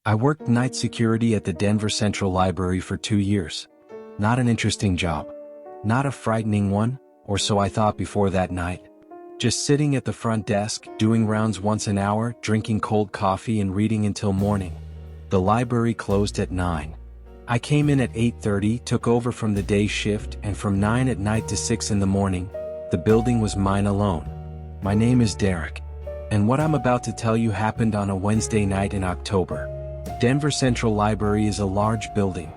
I worked night security at the Denver Central Library for 2 years. Not an interesting job. Not a frightening one, or so I thought before that night. Just sitting at the front desk, doing rounds once an hour, drinking cold coffee and reading until morning. The library closed at 9. I came in at 8:30, took over from the day shift, and from 9 at night to 6 in the morning, the building was mine alone. My name is Derek. And what I'm about to tell you happened on a Wednesday night in October. Denver Central Library is a large building.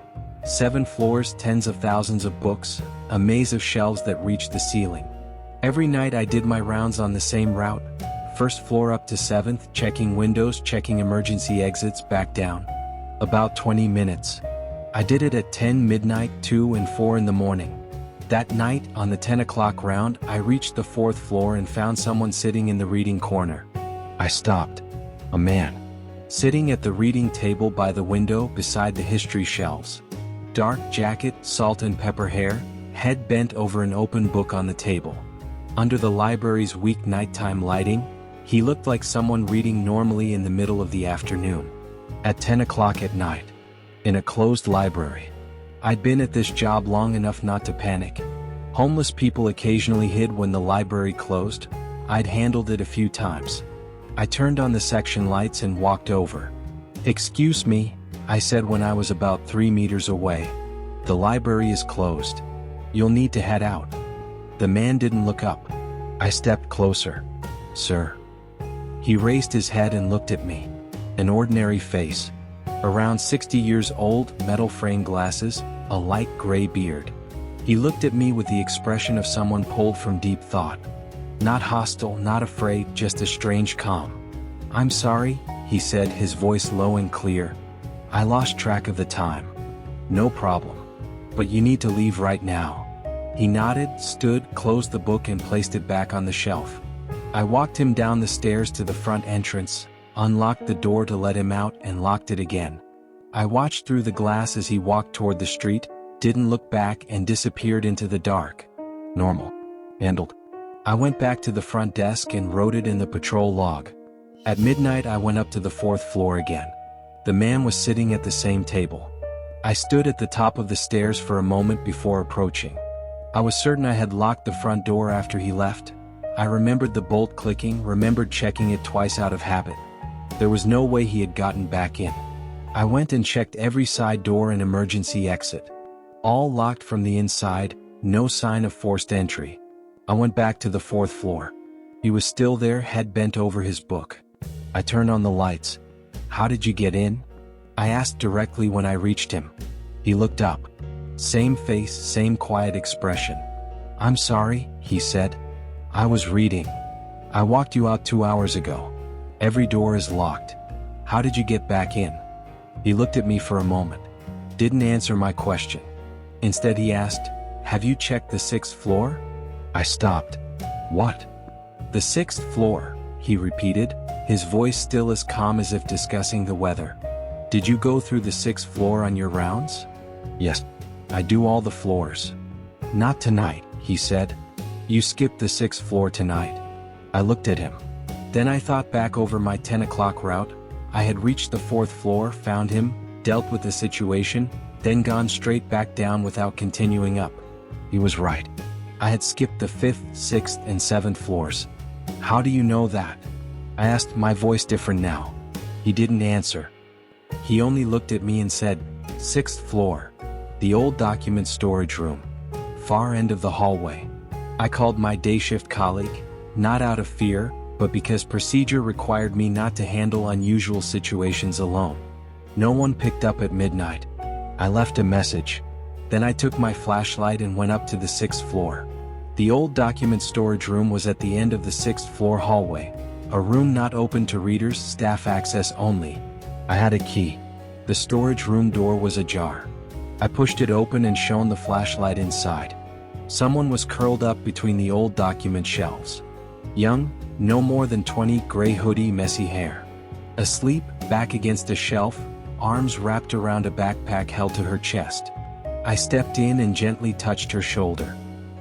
7 floors, tens of thousands of books, a maze of shelves that reach the ceiling. Every night I did my rounds on the same route. First floor up to 7th, checking windows, checking emergency exits, back down. About 20 minutes. I did it at 10 midnight, 2 and 4 in the morning. That night, on the 10 o'clock round, I reached the 4th floor and found someone sitting in the reading corner. I stopped. A man. Sitting at the reading table by the window beside the history shelves. Dark jacket, salt and pepper hair, head bent over an open book on the table. Under the library's weak nighttime lighting, he looked like someone reading normally in the middle of the afternoon. At 10 o'clock at night. In a closed library. I'd been at this job long enough not to panic. Homeless people occasionally hid when the library closed. I'd handled it a few times. I turned on the section lights and walked over. "Excuse me," I said when I was about 3 meters away. "The library is closed. You'll need to head out." The man didn't look up. I stepped closer. "Sir." He raised his head and looked at me. An ordinary face. Around 60 years old, metal frame glasses, a light gray beard. He looked at me with the expression of someone pulled from deep thought. Not hostile, not afraid, just a strange calm. "I'm sorry," he said, his voice low and clear. "I lost track of the time." "No problem. But you need to leave right now." He nodded, stood, closed the book and placed it back on the shelf. I walked him down the stairs to the front entrance, unlocked the door to let him out and locked it again. I watched through the glass as he walked toward the street, didn't look back and disappeared into the dark. "Normal. Handled." I went back to the front desk and wrote it in the patrol log. At midnight I went up to the 4th floor again. The man was sitting at the same table. I stood at the top of the stairs for a moment before approaching. I was certain I had locked the front door after he left. I remembered the bolt clicking, remembered checking it twice out of habit. There was no way he had gotten back in. I went and checked every side door and emergency exit. All locked from the inside, no sign of forced entry. I went back to the 4th floor. He was still there, head bent over his book. I turned on the lights. "How did you get in?" I asked directly when I reached him. He looked up. Same face, same quiet expression. "I'm sorry," he said. "I was reading. I walked you out 2 hours ago. Every door is locked. How did you get back in?" He looked at me for a moment. Didn't answer my question. Instead he asked, "Have you checked the 6th floor?" I stopped. "What?" "The 6th floor," he repeated, his voice still as calm as if discussing the weather. "Did you go through the 6th floor on your rounds?" "Yes. I do all the floors." "Not tonight," he said. "You skipped the 6th floor tonight." I looked at him. Then I thought back over my 10 o'clock route. I had reached the 4th floor, found him, dealt with the situation, then gone straight back down without continuing up. He was right. I had skipped the 5th, 6th, and 7th floors. "How do you know that?" I asked, my voice different now. He didn't answer. He only looked at me and said, "6th floor. The old document storage room. Far end of the hallway." I called my day shift colleague, not out of fear, but because procedure required me not to handle unusual situations alone. No one picked up at midnight. I left a message. Then I took my flashlight and went up to the 6th floor. The old document storage room was at the end of the 6th floor hallway, a room not open to readers, staff access only. I had a key. The storage room door was ajar. I pushed it open and shone the flashlight inside. Someone was curled up between the old document shelves. Young, no more than 20, gray hoodie, messy hair. Asleep, back against a shelf, arms wrapped around a backpack held to her chest. I stepped in and gently touched her shoulder.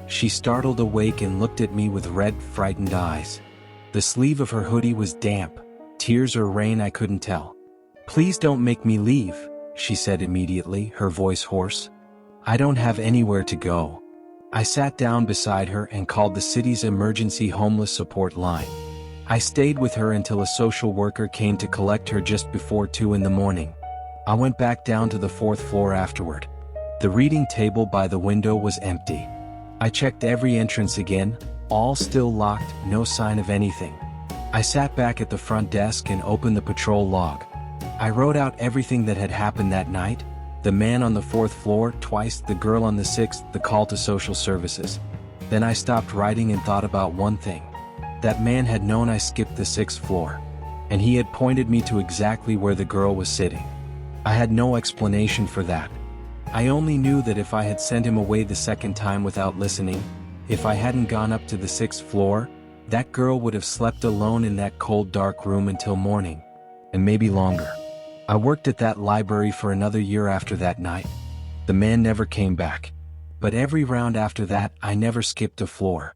She startled awake and looked at me with red, frightened eyes. The sleeve of her hoodie was damp, tears or rain I couldn't tell. "Please don't make me leave," she said immediately, her voice hoarse. "I don't have anywhere to go." I sat down beside her and called the city's emergency homeless support line. I stayed with her until a social worker came to collect her just before 2 in the morning. I went back down to the 4th floor afterward. The reading table by the window was empty. I checked every entrance again, all still locked, no sign of anything. I sat back at the front desk and opened the patrol log. I wrote out everything that had happened that night: the man on the 4th floor twice, the girl on the 6th, the call to social services. Then I stopped writing and thought about one thing. That man had known I skipped the 6th floor. And he had pointed me to exactly where the girl was sitting. I had no explanation for that. I only knew that if I had sent him away the second time without listening, if I hadn't gone up to the 6th floor, that girl would have slept alone in that cold dark room until morning. And maybe longer. I worked at that library for another year after that night. The man never came back. But every round after that, I never skipped a floor.